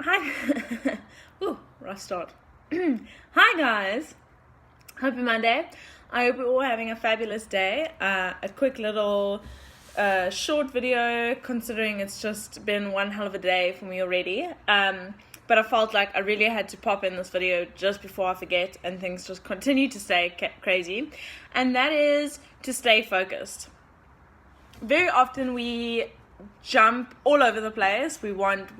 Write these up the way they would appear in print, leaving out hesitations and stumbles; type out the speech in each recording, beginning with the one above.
Hi. Ooh, rough start. Hi guys. Happy Monday. I hope you're all having a fabulous day. A quick little short video, considering it's just been one hell of a day for me already. But I felt like I really had to pop in this video just before I forget and things just continue to stay crazy. And that is to stay focused. Very often we jump all over the place. We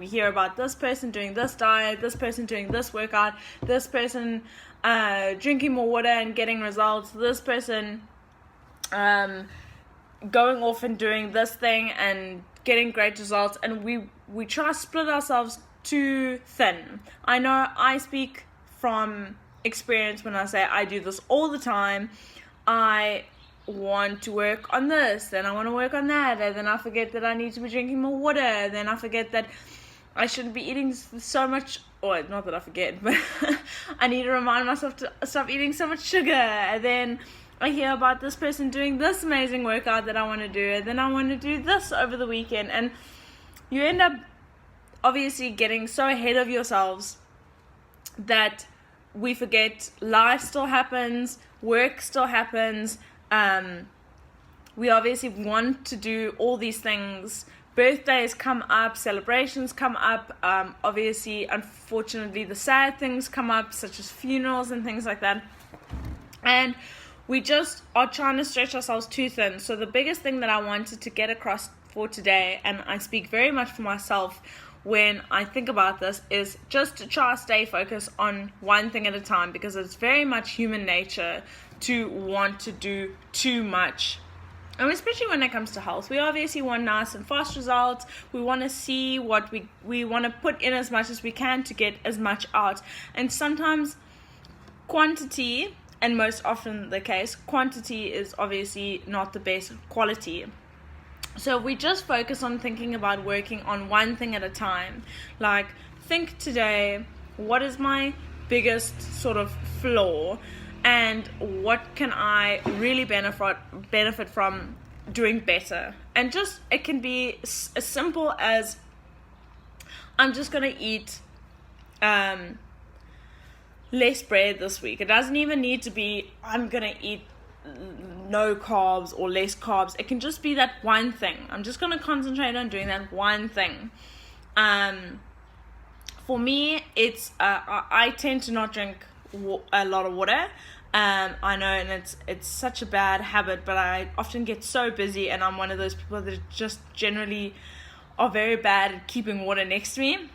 hear about this person doing this diet, this person doing this workout, this person drinking more water and getting results, this person going off and doing this thing and getting great results, and we try to split ourselves too thin. I know I speak from experience when I say I do this all the time. I want to work on this, then I want to work on that, and then I forget that I need to be drinking more water, then I forget that I shouldn't be eating so much, or not that I forget, but I need to remind myself to stop eating so much sugar, and then I hear about this person doing this amazing workout that I want to do, and then I want to do this over the weekend, and you end up obviously getting so ahead of yourselves that we forget life still happens, work still happens. We obviously want to do all these things. Birthdays come up, celebrations come up, obviously, unfortunately, the sad things come up, such as funerals and things like that. And we just are trying to stretch ourselves too thin. So the biggest thing that I wanted to get across for today, and I speak very much for myself when I think about this, is just to try to stay focused on one thing at a time, because it's very much human nature to want to do too much. And especially when it comes to health, we obviously want nice and fast results. We want to see what we want to put in as much as we can to get as much out. And sometimes quantity, and most often the case, quantity is obviously not the best quality. So we just focus on thinking about working on one thing at a time. Like, think today, what is my biggest sort of flaw? And what can I really benefit from doing better? And just, it can be as simple as, I'm just going to eat less bread this week. It doesn't even need to be, I'm going to eat no carbs or less carbs. It can just be that one thing. I'm just going to concentrate on doing that one thing. For me, it's I tend to not drink a lot of water. I know, and it's such a bad habit, but I often get so busy, and I'm one of those people that just generally are very bad at keeping water next to me.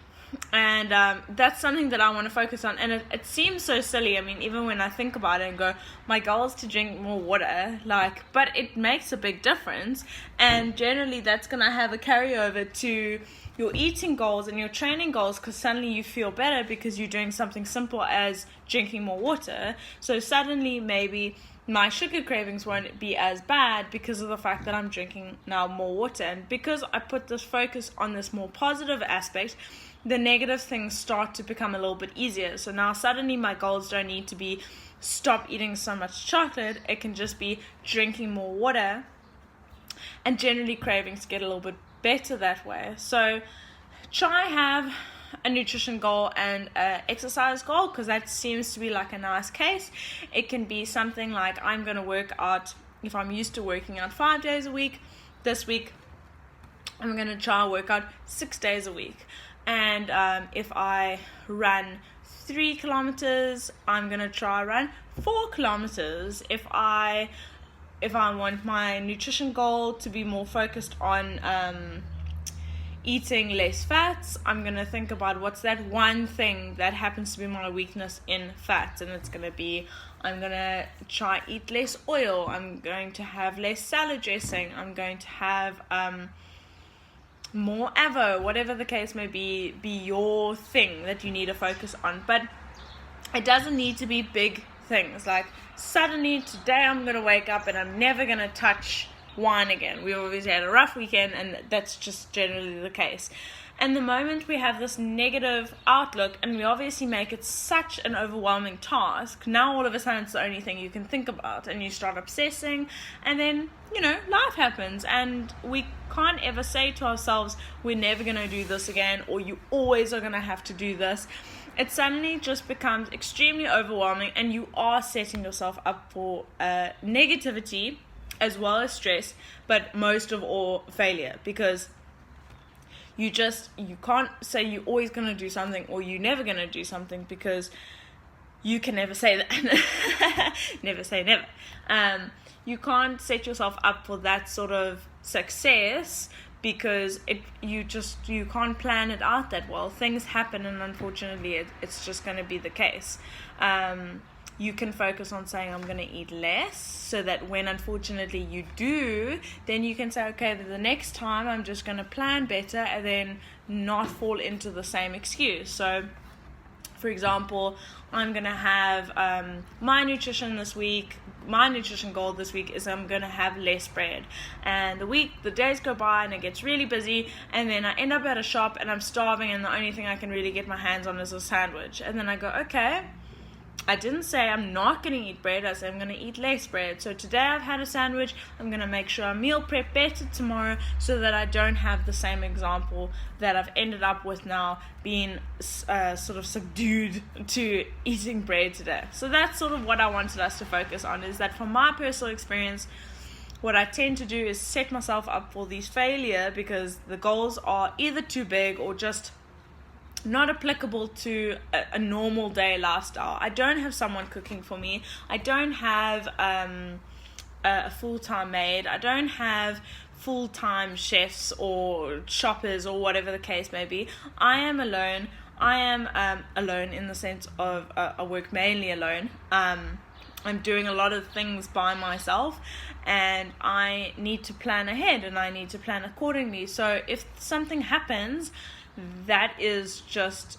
And that's something that I want to focus on. And it seems so silly. I mean, even when I think about it and go, my goal is to drink more water, but it makes a big difference. And generally that's going to have a carryover to your eating goals and your training goals, because suddenly you feel better because you're doing something simple as drinking more water. So suddenly maybe my sugar cravings won't be as bad because of the fact that I'm drinking now more water. And because I put this focus on this more positive aspect, the negative things start to become a little bit easier. So now suddenly my goals don't need to be stop eating so much chocolate. It can just be drinking more water, and generally cravings get a little bit better that way. So try have a nutrition goal and an exercise goal, because that seems to be like a nice case. It can be something like, I'm going to work out, if I'm used to working out 5 days a week, this week I'm going to try and work out 6 days a week. And if I run 3 kilometers, I'm going to try run 4 kilometers. If I want my nutrition goal to be more focused on eating less fats, I'm going to think about what's that one thing that happens to be my weakness in fats. And it's going to be, I'm going to try eat less oil. I'm going to have less salad dressing. I'm going to have more avo, whatever the case may be your thing that you need to focus on. But it doesn't need to be big things like, suddenly today I'm going to wake up and I'm never going to touch whine again. We obviously had a rough weekend, and that's just generally the case. And the moment we have this negative outlook and we obviously make it such an overwhelming task, now all of a sudden it's the only thing you can think about, and you start obsessing, and then, life happens, and we can't ever say to ourselves, we're never going to do this again, or you always are going to have to do this. It suddenly just becomes extremely overwhelming, and you are setting yourself up for negativity as well as stress, but most of all failure, because you can't say you're always going to do something or you're never going to do something, because you can never say that. Never say never. You can't set yourself up for that sort of success, because you can't plan it out that well. Things happen, and unfortunately it's just going to be the case. You can focus on saying, I'm going to eat less, so that when unfortunately you do, then you can say, okay, the next time I'm just going to plan better, and then not fall into the same excuse. So, for example, I'm going to have my nutrition goal this week is I'm going to have less bread. And the days go by and it gets really busy, and then I end up at a shop and I'm starving, and the only thing I can really get my hands on is a sandwich. And then I go, okay, I didn't say I'm not going to eat bread, I said I'm going to eat less bread. So today I've had a sandwich, I'm going to make sure I meal prep better tomorrow, so that I don't have the same example that I've ended up with now, being sort of subdued to eating bread today. So that's sort of what I wanted us to focus on, is that from my personal experience, what I tend to do is set myself up for these failure, because the goals are either too big or just not applicable to a normal day lifestyle. I don't have someone cooking for me. I don't have a full-time maid. I don't have full-time chefs or shoppers or whatever the case may be. I am alone. I am alone in the sense of I work mainly alone. I'm doing a lot of things by myself, and I need to plan ahead, and I need to plan accordingly. So if something happens, that is just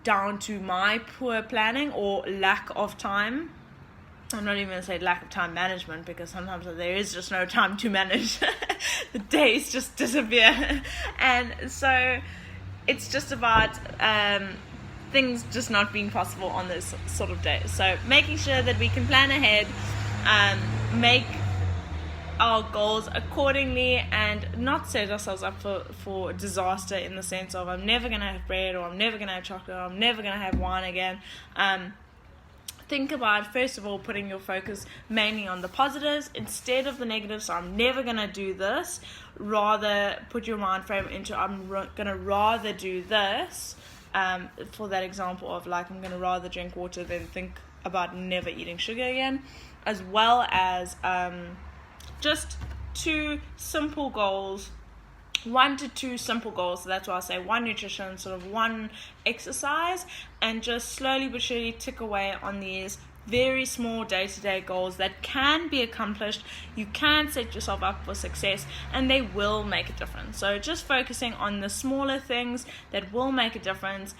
down to my poor planning or lack of time. I'm not even going to say lack of time management, because sometimes there is just no time to manage. The days just disappear. And so it's just about things just not being possible on this sort of day. So making sure that we can plan ahead, make our goals accordingly, and not set ourselves up for disaster, in the sense of I'm never going to have bread, or I'm never going to have chocolate, or I'm never going to have wine again. Think about, first of all, putting your focus mainly on the positives instead of the negatives. So I'm never going to do this. Rather put your mind frame into I'm going to rather do this. For that example of I'm going to rather drink water than think about never eating sugar again, as well as just 2 simple goals, 1 to 2 simple goals. So that's why I say 1 nutrition, sort of 1 exercise, and just slowly but surely tick away on these very small day-to-day goals that can be accomplished. You can set yourself up for success, and they will make a difference. So just focusing on the smaller things that will make a difference,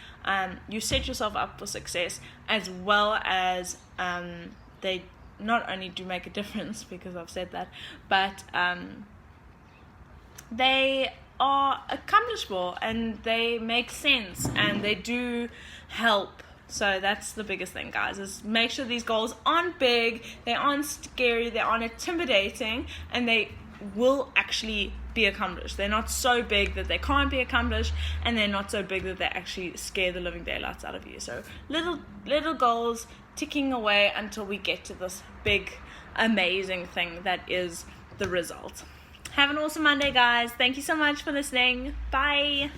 you set yourself up for success, as well as they not only do make a difference, because I've said that, but they are accomplishable, and they make sense, and they do help. So that's the biggest thing, guys, is make sure these goals aren't big, they aren't scary, they aren't intimidating, and they will actually be accomplished. They're not so big that they can't be accomplished, and they're not so big that they actually scare the living daylights out of you. So little goals ticking away until we get to this big, amazing thing that is the result. Have an awesome Monday, guys. Thank you so much for listening. Bye.